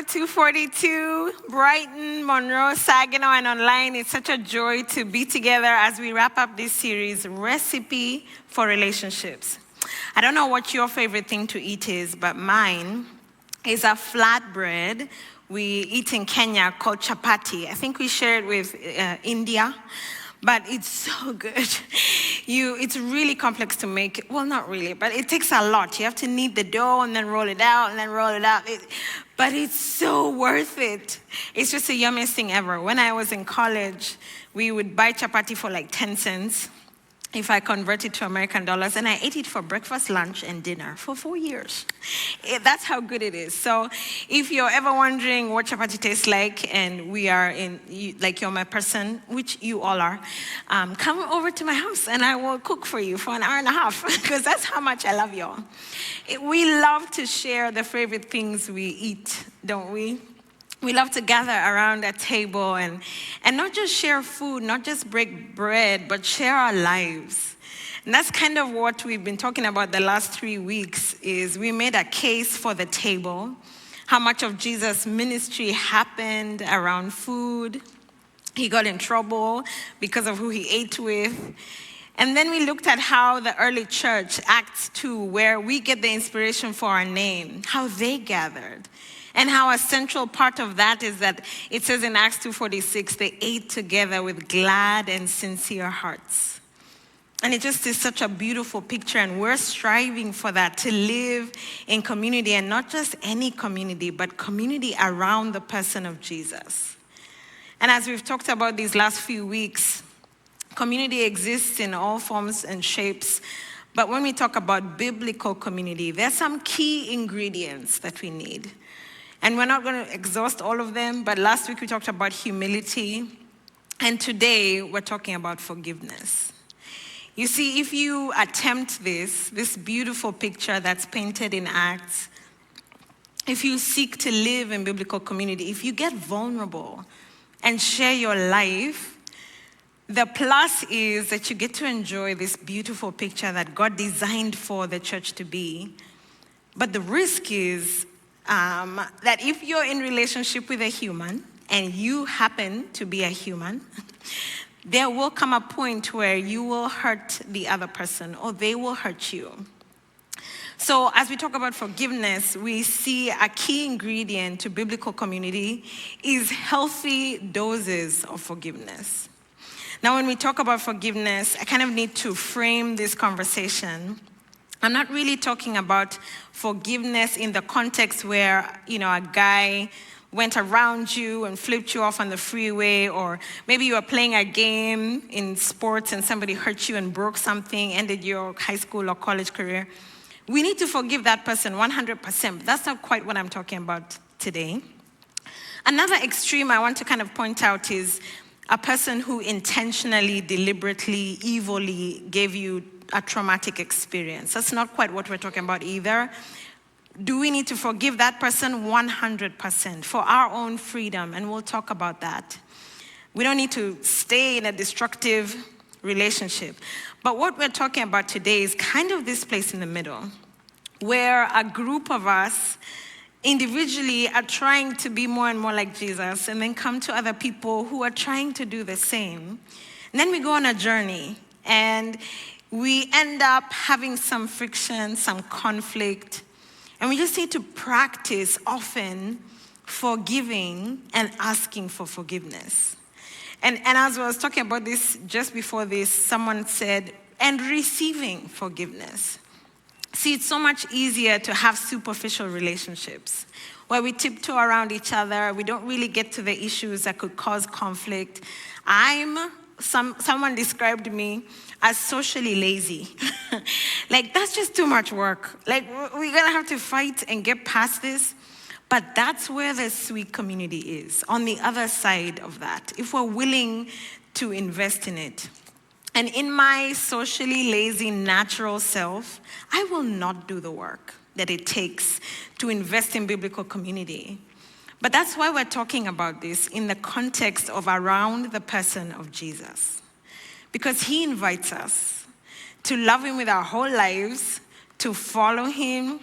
242, Brighton, Monroe, Saginaw, and online. It's such a joy to be together as we wrap up this series, Recipe for Relationships. I don't know what your favorite thing to eat is, but mine is a flatbread we eat in Kenya called chapati. I think we share it with India. But it's so good. It's really complex to make. Well, not really, but it takes a lot. You have to knead the dough and then roll it out and then roll it out. But it's so worth it. It's just the yummiest thing ever. When I was in college, we would buy chapati for like 10 cents if I convert it to American dollars, and I ate it for breakfast, lunch, and dinner for 4 years. That's how good it is. So if you're ever wondering what chapati tastes like, and you're my person, which you all are, come over to my house and I will cook for you for an hour and a half, because that's how much I love y'all. We love to share the favorite things we eat, don't we? We love to gather around a table and not just share food, not just break bread, but share our lives. And that's kind of what we've been talking about the last 3 weeks, is we made a case for the table, how much of Jesus' ministry happened around food. He got in trouble because of who he ate with. And then we looked at how the early church, Acts 2, where we get the inspiration for our name, how they gathered. And how a central part of that is that it says in Acts 2:46, they ate together with glad and sincere hearts. And it just is such a beautiful picture, and we're striving for that, to live in community, and not just any community, but community around the person of Jesus. And as we've talked about these last few weeks, community exists in all forms and shapes. But when we talk about biblical community, there's some key ingredients that we need. And we're not going to exhaust all of them, but last week we talked about humility, and today we're talking about forgiveness. You see, if you attempt this beautiful picture that's painted in Acts, if you seek to live in biblical community, if you get vulnerable and share your life, the plus is that you get to enjoy this beautiful picture that God designed for the church to be. But the risk is that if you're in relationship with a human, and you happen to be a human, there will come a point where you will hurt the other person, or they will hurt you. So as we talk about forgiveness, we see a key ingredient to biblical community is healthy doses of forgiveness. Now, when we talk about forgiveness, I kind of need to frame this conversation. I'm not really talking about forgiveness in the context where, a guy went around you and flipped you off on the freeway, or maybe you were playing a game in sports and somebody hurt you and broke something, ended your high school or college career. We need to forgive that person 100%, but that's not quite what I'm talking about today. Another extreme I want to kind of point out is a person who intentionally, deliberately, evilly gave you a traumatic experience. That's not quite what we're talking about either. Do we need to forgive that person? 100% for our own freedom, and we'll talk about that. We don't need to stay in a destructive relationship. But what we're talking about today is kind of this place in the middle, where a group of us individually are trying to be more and more like Jesus, and then come to other people who are trying to do the same. And then we go on a journey, and we end up having some friction, some conflict, and we just need to practice often forgiving and asking for forgiveness. And as I was talking about this just before this, someone said, and receiving forgiveness. See, it's so much easier to have superficial relationships where we tiptoe around each other. We don't really get to the issues that could cause conflict. Someone described me as socially lazy. Like, that's just too much work. Like, we're gonna have to fight and get past this. But that's where the sweet community is, on the other side of that, if we're willing to invest in it. And in my socially lazy, natural self, I will not do the work that it takes to invest in biblical community. But that's why we're talking about this in the context of around the person of Jesus. Because he invites us to love him with our whole lives, to follow him,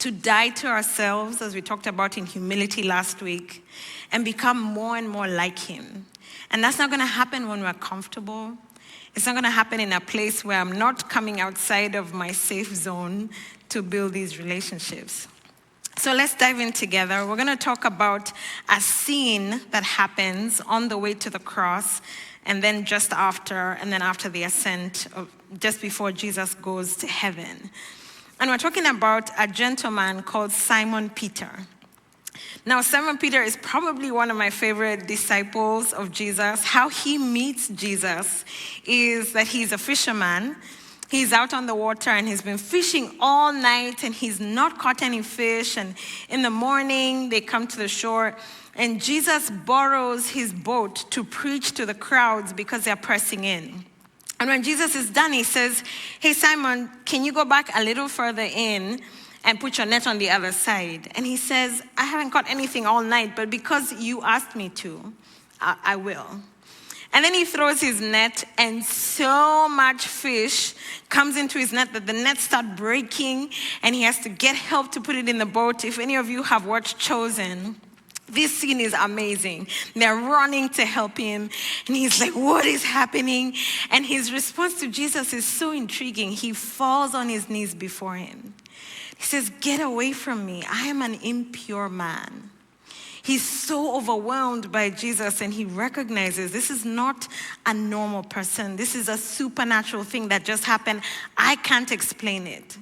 to die to ourselves, as we talked about in humility last week, and become more and more like him. And that's not going to happen when we're comfortable. It's not going to happen in a place where I'm not coming outside of my safe zone to build these relationships. So let's dive in together. We're going to talk about a scene that happens on the way to the cross, and then just after, and then after the ascent, just before Jesus goes to heaven. And we're talking about a gentleman called Simon Peter. Now, Simon Peter is probably one of my favorite disciples of Jesus. How he meets Jesus is that he's a fisherman. He's out on the water and he's been fishing all night and he's not caught any fish. And in the morning, they come to the shore and Jesus borrows his boat to preach to the crowds because they're pressing in. And when Jesus is done, he says, "Hey, Simon, can you go back a little further in and put your net on the other side?" And he says, "I haven't caught anything all night, but because you asked me to, I will." And then he throws his net, and so much fish comes into his net that the net starts breaking, and he has to get help to put it in the boat. If any of you have watched Chosen, this scene is amazing. They're running to help him, and he's like, "What is happening?" And his response to Jesus is so intriguing. He falls on his knees before him. He says, "Get away from me. I am an impure man." He's so overwhelmed by Jesus, and he recognizes this is not a normal person. This is a supernatural thing that just happened. I can't explain it.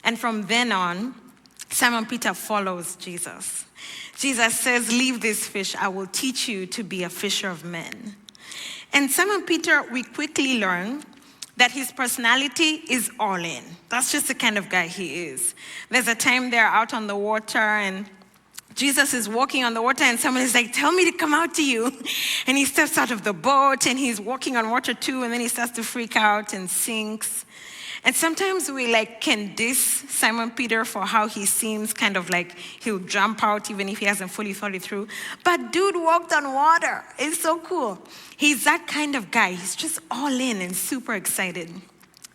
And from then on, Simon Peter follows Jesus. Jesus says, "Leave this fish. I will teach you to be a fisher of men." And Simon Peter, we quickly learn that his personality is all in. That's just the kind of guy he is. There's a time they're out on the water and Jesus is walking on the water and someone is like, "Tell me to come out to you." And he steps out of the boat and he's walking on water too, and then he starts to freak out and sinks. And sometimes we can diss Simon Peter for how he seems, kind of like he'll jump out even if he hasn't fully thought it through. But dude walked on water. It's so cool. He's that kind of guy. He's just all in and super excited.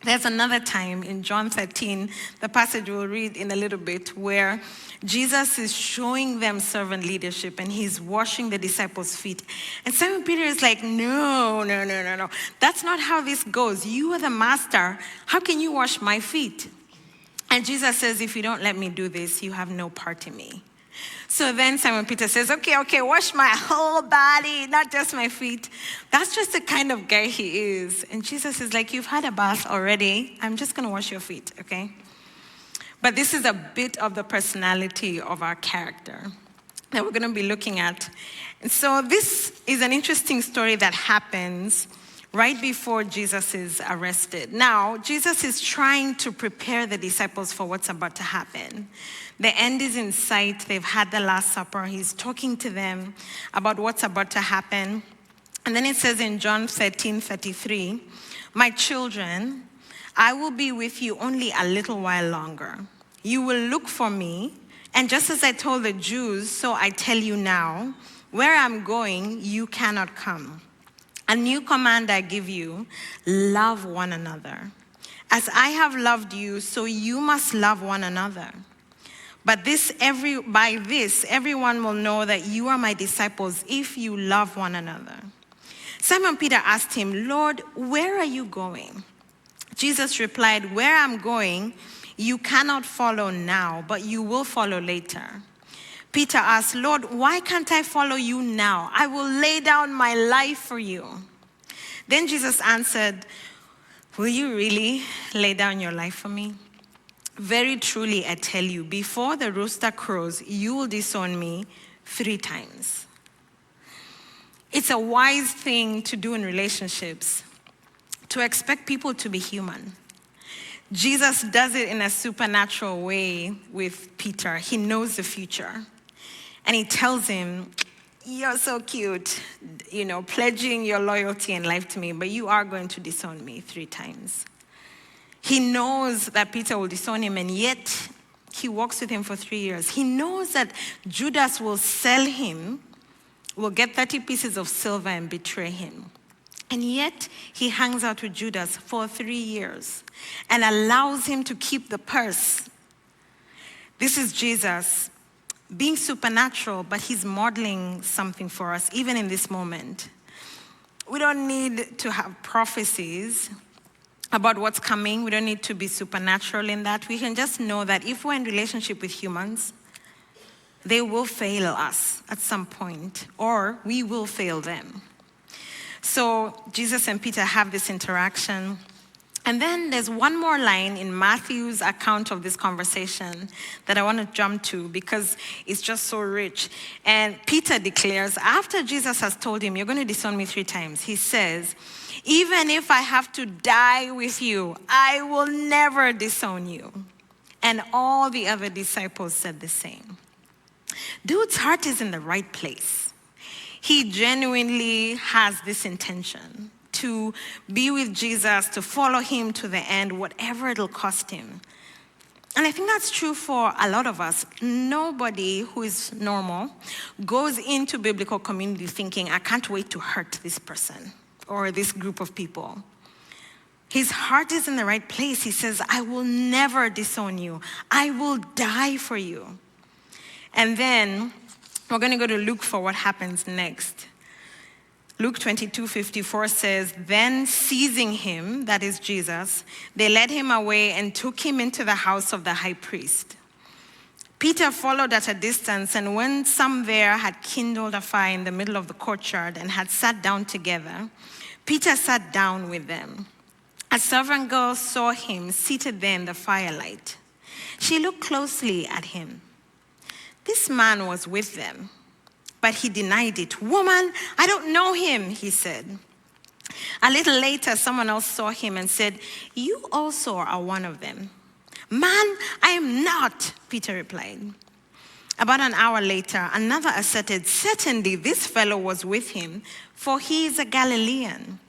There's another time in John 13, the passage we'll read in a little bit, where Jesus is showing them servant leadership and he's washing the disciples' feet. And Simon Peter is like, no. That's not how this goes. You are the master. How can you wash my feet? And Jesus says, "If you don't let me do this, you have no part in me." So then Simon Peter says, okay, wash my whole body, not just my feet. That's just the kind of guy he is. And Jesus is like, "You've had a bath already. I'm just going to wash your feet, okay?" But this is a bit of the personality of our character that we're going to be looking at. And so this is an interesting story that happens right before Jesus is arrested. Now, Jesus is trying to prepare the disciples for what's about to happen. The end is in sight. They've had the Last Supper. He's talking to them about what's about to happen. And then it says in John 13:33, "My children, I will be with you only a little while longer. You will look for me, and just as I told the Jews, so I tell you now, where I'm going, you cannot come. A new command I give you, love one another. As I have loved you, so you must love one another. But by this, everyone will know that you are my disciples if you love one another." Simon Peter asked him, "Lord, where are you going?" Jesus replied, "Where I'm going, you cannot follow now, but you will follow later." Peter asked, "Lord, why can't I follow you now? I will lay down my life for you." Then Jesus answered, "Will you really lay down your life for me? Very truly, I tell you, before the rooster crows, you will disown me 3 times. It's a wise thing to do in relationships, to expect people to be human. Jesus does it in a supernatural way with Peter. He knows the future. And he tells him, "You're so cute, pledging your loyalty and life to me, but you are going to disown me 3 times. He knows that Peter will disown him, and yet he walks with him for 3 years. He knows that Judas will sell him, will get 30 pieces of silver and betray him. And yet he hangs out with Judas for 3 years and allows him to keep the purse. This is Jesus being supernatural, but he's modeling something for us, even in this moment. We don't need to have prophecies about what's coming. We don't need to be supernatural in that. We can just know that if we're in relationship with humans, they will fail us at some point, or we will fail them. So Jesus and Peter have this interaction. And then there's one more line in Matthew's account of this conversation that I want to jump to because it's just so rich. And Peter declares, after Jesus has told him, you're going to disown me 3 times, he says, even if I have to die with you, I will never disown you. And all the other disciples said the same. Dude's heart is in the right place. He genuinely has this intention to be with Jesus, to follow him to the end, whatever it'll cost him. And I think that's true for a lot of us. Nobody who is normal goes into biblical community thinking, I can't wait to hurt this person or this group of people. His heart is in the right place. He says, I will never disown you. I will die for you. And then we're going to go to Luke for what happens next. Luke 22:54 says, then seizing him, that is Jesus, they led him away and took him into the house of the high priest. Peter followed at a distance, and when some there had kindled a fire in the middle of the courtyard and had sat down together, Peter sat down with them. A servant girl saw him seated there in the firelight. She looked closely at him. This man was with them. But he denied it. Woman, I don't know him, he said. A little later, someone else saw him and said, you also are one of them. Man, I am not, Peter replied. About an hour later, another asserted, certainly this fellow was with him, for he is a Galilean.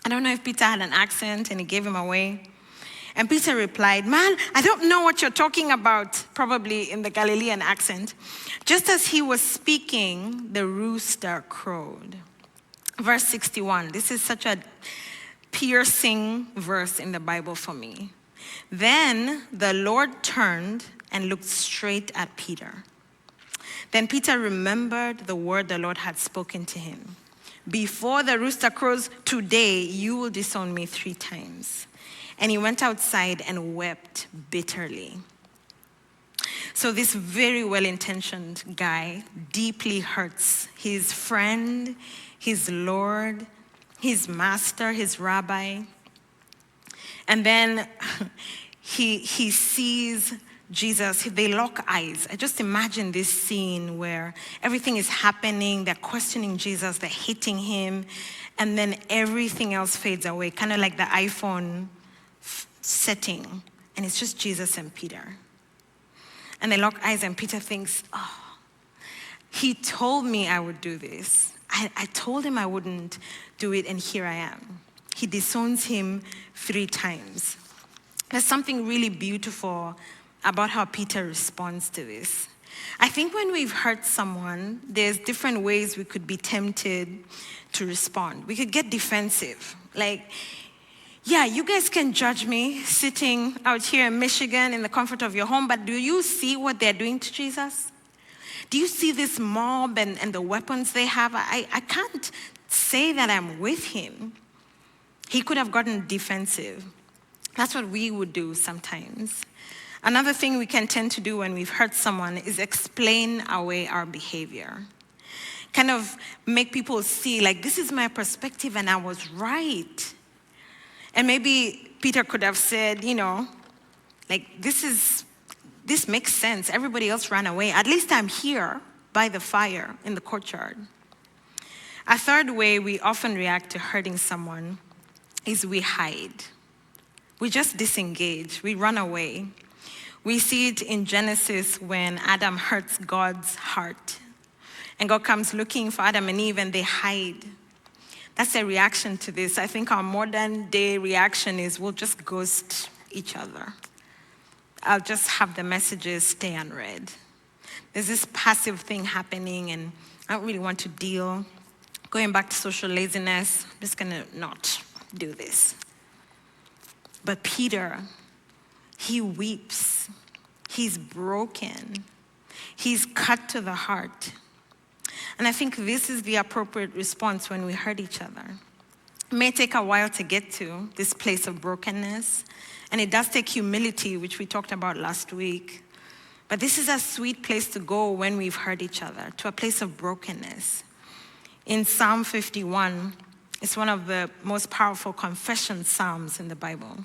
I don't know if Peter had an accent and he gave him away. And Peter replied, man, I don't know what you're talking about, probably in the Galilean accent. Just as he was speaking, the rooster crowed. Verse 61, this is such a piercing verse in the Bible for me. Then the Lord turned and looked straight at Peter. Then Peter remembered the word the Lord had spoken to him. Before the rooster crows, today you will disown me 3 times. And he went outside and wept bitterly. So this very well-intentioned guy deeply hurts his friend, his Lord, his master, his rabbi. And then he sees Jesus. They lock eyes. I just imagine this scene where everything is happening. They're questioning Jesus. They're hating him. And then everything else fades away, kind of like the iPhone setting, and it's just Jesus and Peter. And they lock eyes, and Peter thinks, oh, he told me I would do this. I told him I wouldn't do it, and here I am. He disowns him 3 times. There's something really beautiful about how Peter responds to this. I think when we've hurt someone, there's different ways we could be tempted to respond. We could get defensive, like, yeah, you guys can judge me sitting out here in Michigan in the comfort of your home, but do you see what they're doing to Jesus? Do you see this mob and the weapons they have? I can't say that I'm with him. He could have gotten defensive. That's what we would do sometimes. Another thing we can tend to do when we've hurt someone is explain away our behavior. Kind of make people see, like, this is my perspective and I was right. And maybe Peter could have said, like, this makes sense. Everybody else ran away. At least I'm here by the fire in the courtyard. A third way we often react to hurting someone is we hide. We just disengage. We run away. We see it in Genesis when Adam hurts God's heart. And God comes looking for Adam and Eve, and they hide. That's a reaction to this. I think our modern day reaction is we'll just ghost each other. I'll just have the messages stay unread. There's this passive thing happening, and I don't really want to deal. Going back to social laziness, I'm just going to not do this. But Peter, he weeps. He's broken. He's cut to the heart. And I think this is the appropriate response when we hurt each other. It may take a while to get to this place of brokenness, and it does take humility, which we talked about last week. But this is a sweet place to go when we've hurt each other, to a place of brokenness. In Psalm 51, it's one of the most powerful confession psalms in the Bible.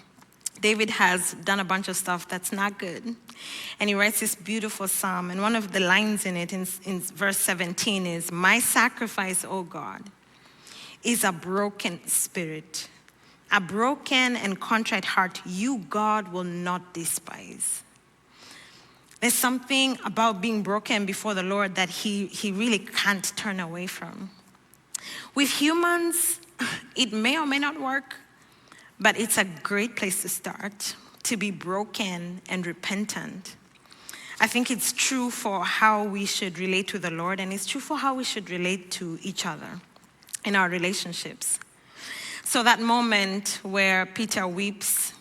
David has done a bunch of stuff that's not good, and he writes this beautiful psalm. And one of the lines in it, in verse 17, is, "My sacrifice, O God, is a broken spirit. A broken and contrite heart, you, God, will not despise." There's something about being broken before the Lord that he really can't turn away from. With humans, it may or may not work, but it's a great place to start, to be broken and repentant. I think it's true for how we should relate to the Lord, and it's true for how we should relate to each other in our relationships. So that moment where Peter weeps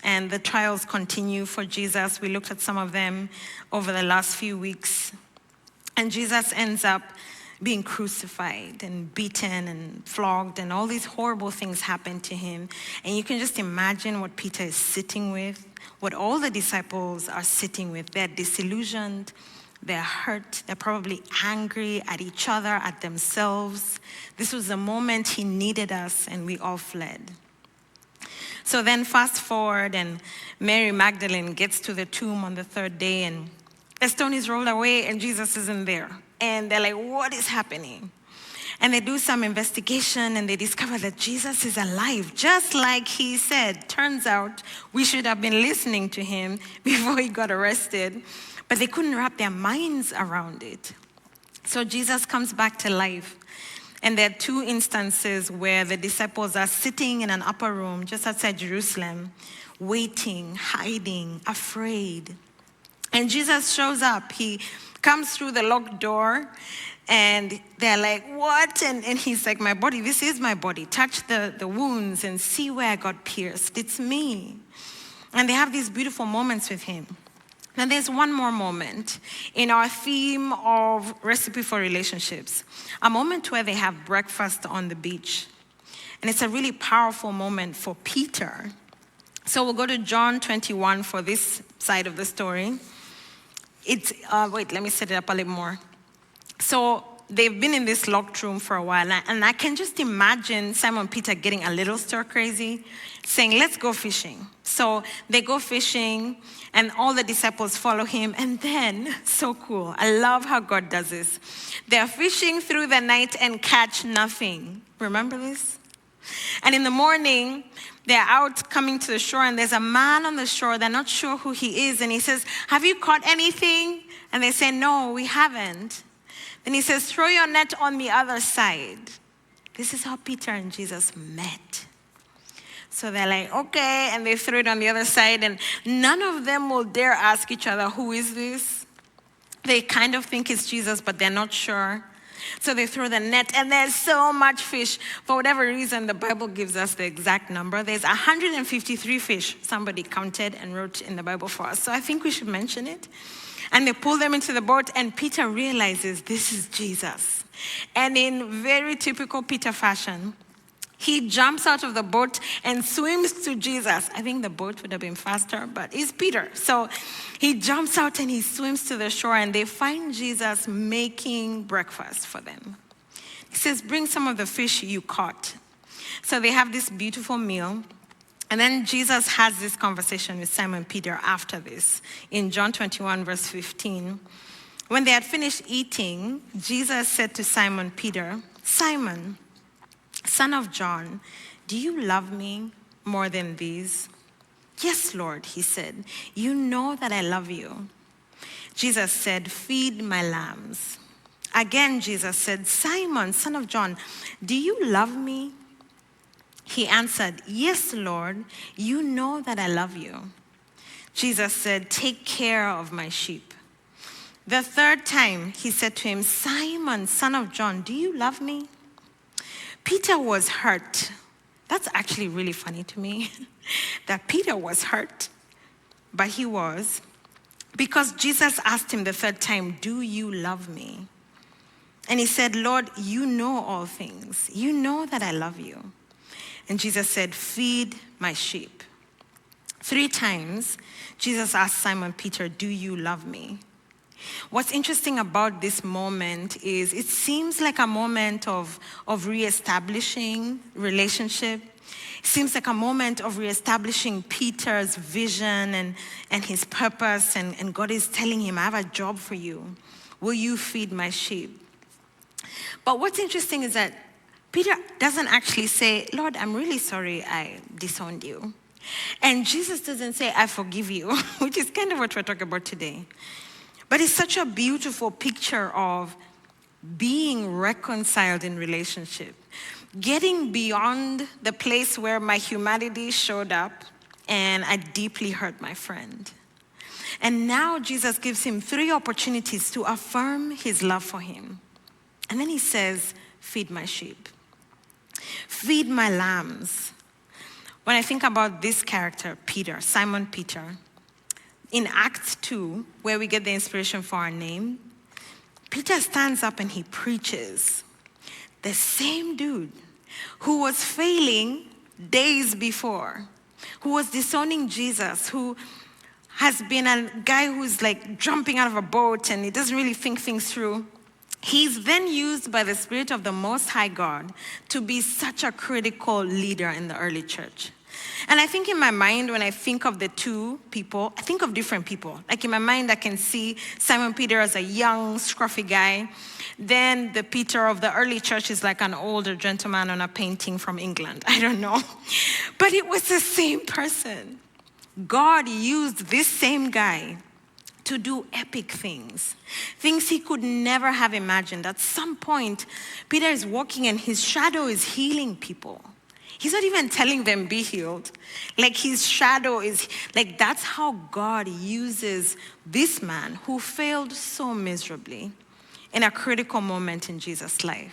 and the trials continue for Jesus, we looked at some of them over the last few weeks. And Jesus ends up being crucified and beaten and flogged, and all these horrible things happen to him. And you can just imagine what Peter is sitting with, what all the disciples are sitting with. They're disillusioned, they're hurt, they're probably angry at each other, at themselves. This was the moment he needed us, and we all fled. So then fast forward, and Mary Magdalene gets to the tomb on the third day, and the stone is rolled away, and Jesus isn't there. And they're like, what is happening? And they do some investigation, and they discover that Jesus is alive, just like he said. Turns out we should have been listening to him before he got arrested, but they couldn't wrap their minds around it. So Jesus comes back to life. And there are two instances where the disciples are sitting in an upper room just outside Jerusalem, waiting, hiding, afraid. And Jesus shows up. He comes through the locked door, and they're like, what? And he's like, my body, this is my body. Touch the wounds and see where I got pierced. It's me. And they have these beautiful moments with him. And there's one more moment in our theme of Recipe for Relationships, a moment where they have breakfast on the beach. And it's a really powerful moment for Peter. So we'll go to John 21 for this side of the story. Let me set it up a little more. So they've been in this locked room for a while, and I can just imagine Simon Peter getting a little stir crazy, saying, let's go fishing. So they go fishing, and all the disciples follow him, and then, so cool, I love how God does this. They're fishing through the night and catch nothing. Remember this? And in the morning, they're out coming to the shore, and there's a man on the shore. They're not sure who he is, and he says, have you caught anything? And they say, no, we haven't. Then he says, throw your net on the other side. This is how Peter and Jesus met. So they're like, okay, and they throw it on the other side, and none of them will dare ask each other, who is this? They kind of think it's Jesus, but they're not sure. So they throw the net, and there's so much fish. For whatever reason, the Bible gives us the exact number. There's 153 fish. Somebody counted and wrote in the Bible for us. So I think we should mention it. And they pull them into the boat, and Peter realizes this is Jesus. And in very typical Peter fashion, he jumps out of the boat and swims to Jesus. I think the boat would have been faster, but it's Peter. So he jumps out and he swims to the shore, and they find Jesus making breakfast for them. He says, bring some of the fish you caught. So they have this beautiful meal. And then Jesus has this conversation with Simon Peter after this in John 21, verse 15. When they had finished eating, Jesus said to Simon Peter, Simon, son of John, do you love me more than these? Yes, Lord, he said. You know that I love you. Jesus said, feed my lambs. Again, Jesus said, Simon, son of John, do you love me? He answered, yes, Lord, you know that I love you. Jesus said, take care of my sheep. The third time he said to him, Simon, son of John, do you love me? Peter was hurt. That's actually really funny to me, that Peter was hurt, but he was. Because Jesus asked him the third time, "Do you love me?" And he said, "Lord, you know all things. You know that I love you." And Jesus said, "Feed my sheep." 3 times, Jesus asked Simon Peter, "Do you love me?" What's interesting about this moment is it seems like a moment of reestablishing relationship. It seems like a moment of reestablishing Peter's vision and his purpose. And God is telling him, "I have a job for you. Will you feed my sheep?" But what's interesting is that Peter doesn't actually say, "Lord, I'm really sorry I disowned you." And Jesus doesn't say, "I forgive you," which is kind of what we're talking about today. But it's such a beautiful picture of being reconciled in relationship, getting beyond the place where my humanity showed up and I deeply hurt my friend. And now Jesus gives him 3 opportunities to affirm his love for him. And then he says, "Feed my sheep. Feed my lambs." When I think about this character, Peter, Simon Peter, in Acts 2, where we get the inspiration for our name, Peter stands up and he preaches. The same dude who was failing days before, who was disowning Jesus, who has been a guy who's like jumping out of a boat and he doesn't really think things through. He's then used by the Spirit of the Most High God to be such a critical leader in the early church. And I think in my mind, when I think of the 2 people, I think of different people. Like in my mind, I can see Simon Peter as a young, scruffy guy. Then the Peter of the early church is like an older gentleman on a painting from England. I don't know. But it was the same person. God used this same guy to do epic things he could never have imagined. At some point, Peter is walking and his shadow is healing people. He's not even telling them, "Be healed." Like his shadow is, like that's how God uses this man who failed so miserably in a critical moment in Jesus' life.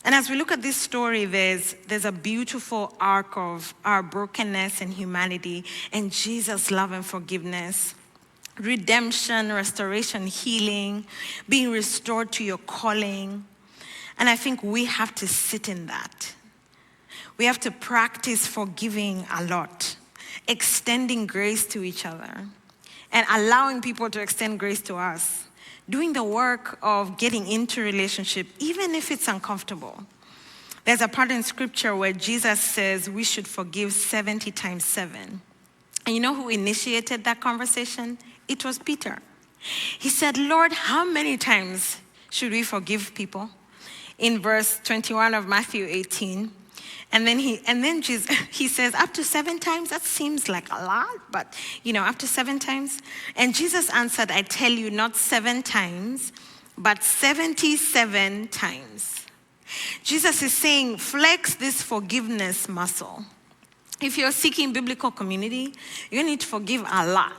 And as we look at this story, there's a beautiful arc of our brokenness and humanity and Jesus' love and forgiveness, redemption, restoration, healing, being restored to your calling. And I think we have to sit in that. We have to practice forgiving a lot, extending grace to each other, and allowing people to extend grace to us. Doing the work of getting into relationship, even if it's uncomfortable. There's a part in scripture where Jesus says we should forgive 70 times 7. And you know who initiated that conversation? It was Peter. He said, "Lord, how many times should we forgive people?" In verse 21 of Matthew 18. And then he says, "Up to 7 times? That seems like a lot, but up to 7 times." And Jesus answered, "I tell you, not 7 times, but 77 times." Jesus is saying, flex this forgiveness muscle. If you're seeking biblical community, you need to forgive a lot.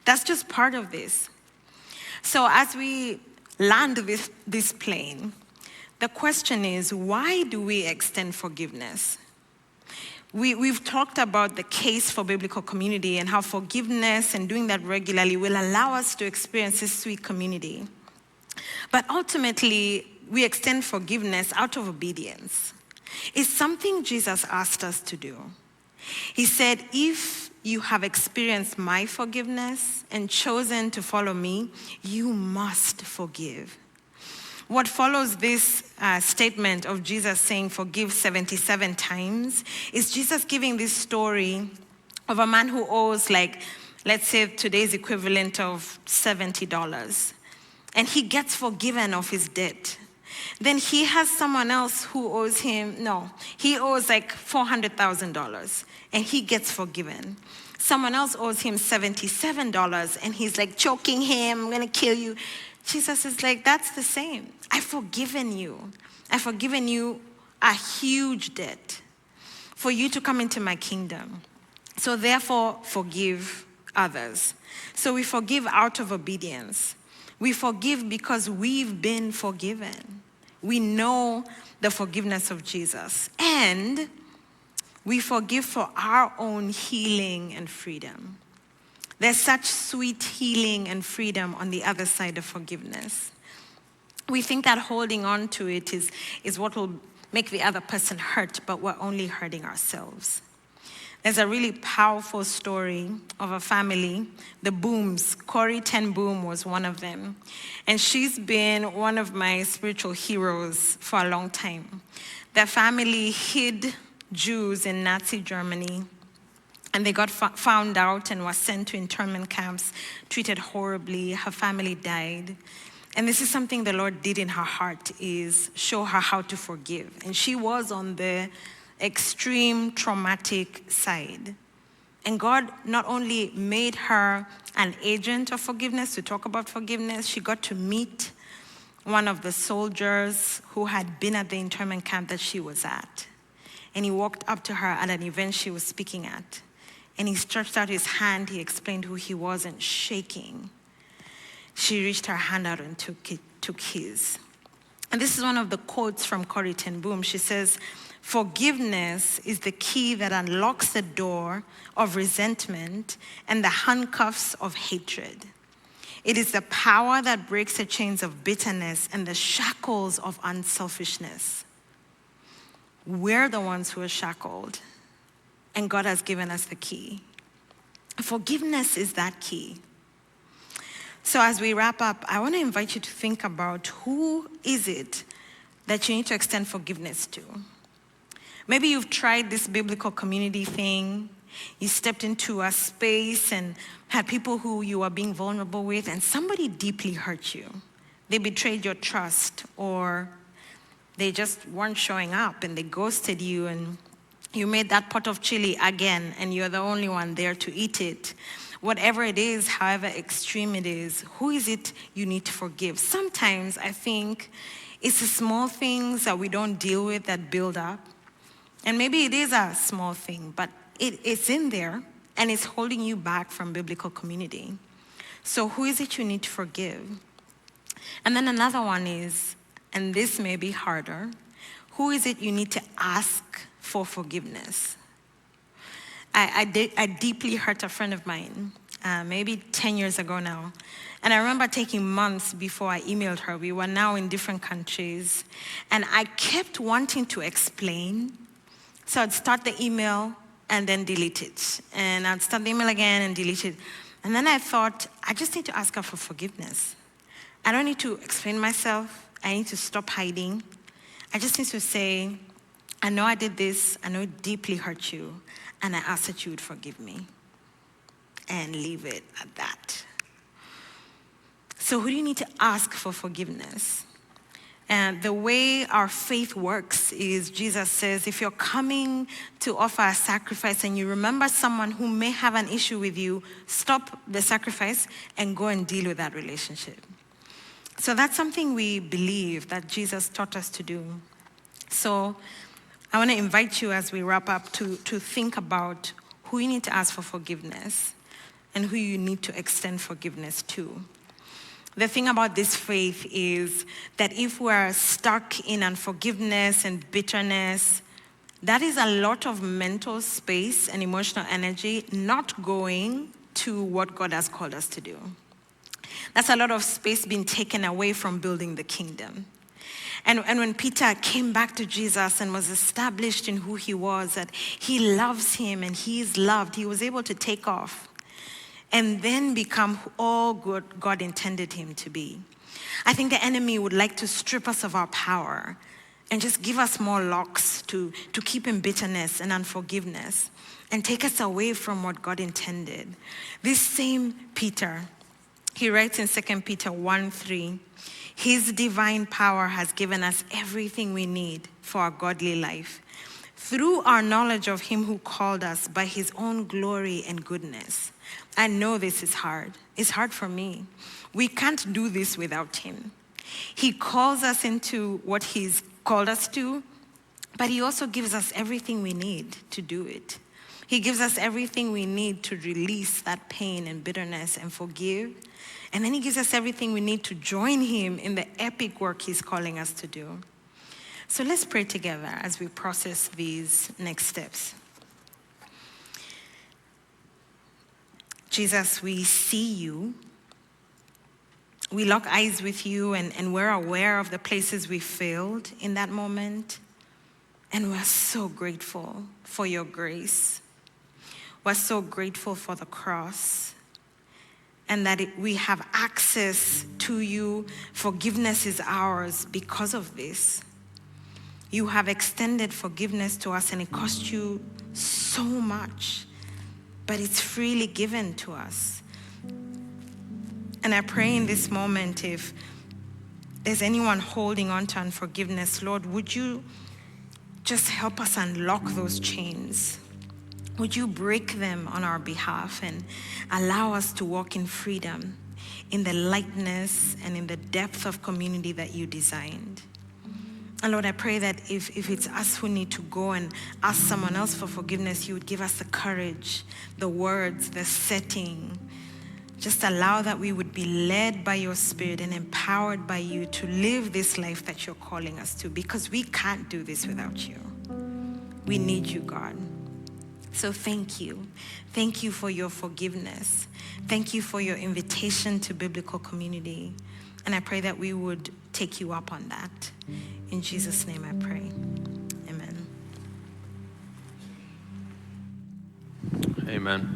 That's just part of this. So as we land this plane, the question is, why do we extend forgiveness? We've talked about the case for biblical community and how forgiveness and doing that regularly will allow us to experience this sweet community. But ultimately, we extend forgiveness out of obedience. It's something Jesus asked us to do. He said, "If you have experienced my forgiveness and chosen to follow me, you must forgive." What follows this statement of Jesus saying forgive 77 times is Jesus giving this story of a man who owes, like, let's say today's equivalent of $70. And he gets forgiven of his debt. Then he has someone else who owes him, he owes like $400,000 and he gets forgiven. Someone else owes him $77 and he's like choking him, "I'm gonna kill you." Jesus is like, that's the same. I've forgiven you. I've forgiven you a huge debt for you to come into my kingdom. So therefore, forgive others. So we forgive out of obedience. We forgive because we've been forgiven. We know the forgiveness of Jesus. And we forgive for our own healing and freedom. There's such sweet healing and freedom on the other side of forgiveness. We think that holding on to it is what will make the other person hurt, but we're only hurting ourselves. There's a really powerful story of a family, the Booms. Corrie ten Boom was one of them. And she's been one of my spiritual heroes for a long time. Their family hid Jews in Nazi Germany, and they got found out and were sent to internment camps, treated horribly. Her family died. And this is something the Lord did in her heart, is show her how to forgive. And she was on the extreme traumatic side. And God not only made her an agent of forgiveness, to talk about forgiveness, she got to meet one of the soldiers who had been at the internment camp that she was at. And he walked up to her at an event she was speaking at. And he stretched out his hand, he explained who he was, and shaking, she reached her hand out and took his. And this is one of the quotes from Corrie ten Boom. She says, "Forgiveness is the key that unlocks the door of resentment and the handcuffs of hatred. It is the power that breaks the chains of bitterness and the shackles of unselfishness." We're the ones who are shackled, and God has given us the key. Forgiveness is that key. So as we wrap up, I want to invite you to think about, who is it that you need to extend forgiveness to? Maybe you've tried this biblical community thing. You stepped into a space and had people who you were being vulnerable with, and somebody deeply hurt you. They betrayed your trust, or they just weren't showing up and they ghosted you, and you made that pot of chili again and you're the only one there to eat it. Whatever it is, however extreme it is, who is it you need to forgive? Sometimes I think it's the small things that we don't deal with that build up. And maybe it is a small thing, but it's in there and it's holding you back from biblical community. So who is it you need to forgive? And then another one is, and this may be harder, who is it you need to ask for forgiveness? I deeply hurt a friend of mine, maybe 10 years ago now. And I remember taking months before I emailed her. We were now in different countries. And I kept wanting to explain. So I'd start the email and then delete it. And I'd start the email again and delete it. And then I thought, I just need to ask her for forgiveness. I don't need to explain myself. I need to stop hiding. I just need to say, I know I did this. I know it deeply hurt you. And I ask that you would forgive me. And leave it at that. So who do you need to ask for forgiveness? And the way our faith works is, Jesus says, if you're coming to offer a sacrifice and you remember someone who may have an issue with you, stop the sacrifice and go and deal with that relationship. So that's something we believe that Jesus taught us to do. So I want to invite you as we wrap up to think about who you need to ask for forgiveness and who you need to extend forgiveness to. The thing about this faith is that if we're stuck in unforgiveness and bitterness, that is a lot of mental space and emotional energy not going to what God has called us to do. That's a lot of space being taken away from building the kingdom. And when Peter came back to Jesus and was established in who he was, that he loves him and he is loved, he was able to take off and then become all good God intended him to be. I think the enemy would like to strip us of our power and just give us more locks to keep in bitterness and unforgiveness and take us away from what God intended. This same Peter, he writes in 2 Peter 1:3, his divine power has given us everything we need for our godly life through our knowledge of him who called us by his own glory and goodness. I know this is hard. It's hard for me. We can't do this without him. He calls us into what he's called us to, but he also gives us everything we need to do it. He gives us everything we need to release that pain and bitterness and forgive. And then he gives us everything we need to join him in the epic work he's calling us to do. So let's pray together as we process these next steps. Jesus, we see you. We lock eyes with you, and we're aware of the places we failed in that moment. And we're so grateful for your grace. We're so grateful for the cross, and that we have access to you. Forgiveness is ours because of this. You have extended forgiveness to us, and it cost you so much, but it's freely given to us. And I pray in this moment, if there's anyone holding on to unforgiveness, Lord, would you just help us unlock those chains? Would you break them on our behalf and allow us to walk in freedom, in the lightness and in the depth of community that you designed? And Lord, I pray that if it's us who need to go and ask someone else for forgiveness, you would give us the courage, the words, the setting. Just allow that we would be led by your Spirit and empowered by you to live this life that you're calling us to, because we can't do this without you. We need you, God. So thank you. Thank you for your forgiveness. Thank you for your invitation to biblical community. And I pray that we would take you up on that. In Jesus' name I pray. Amen. Amen.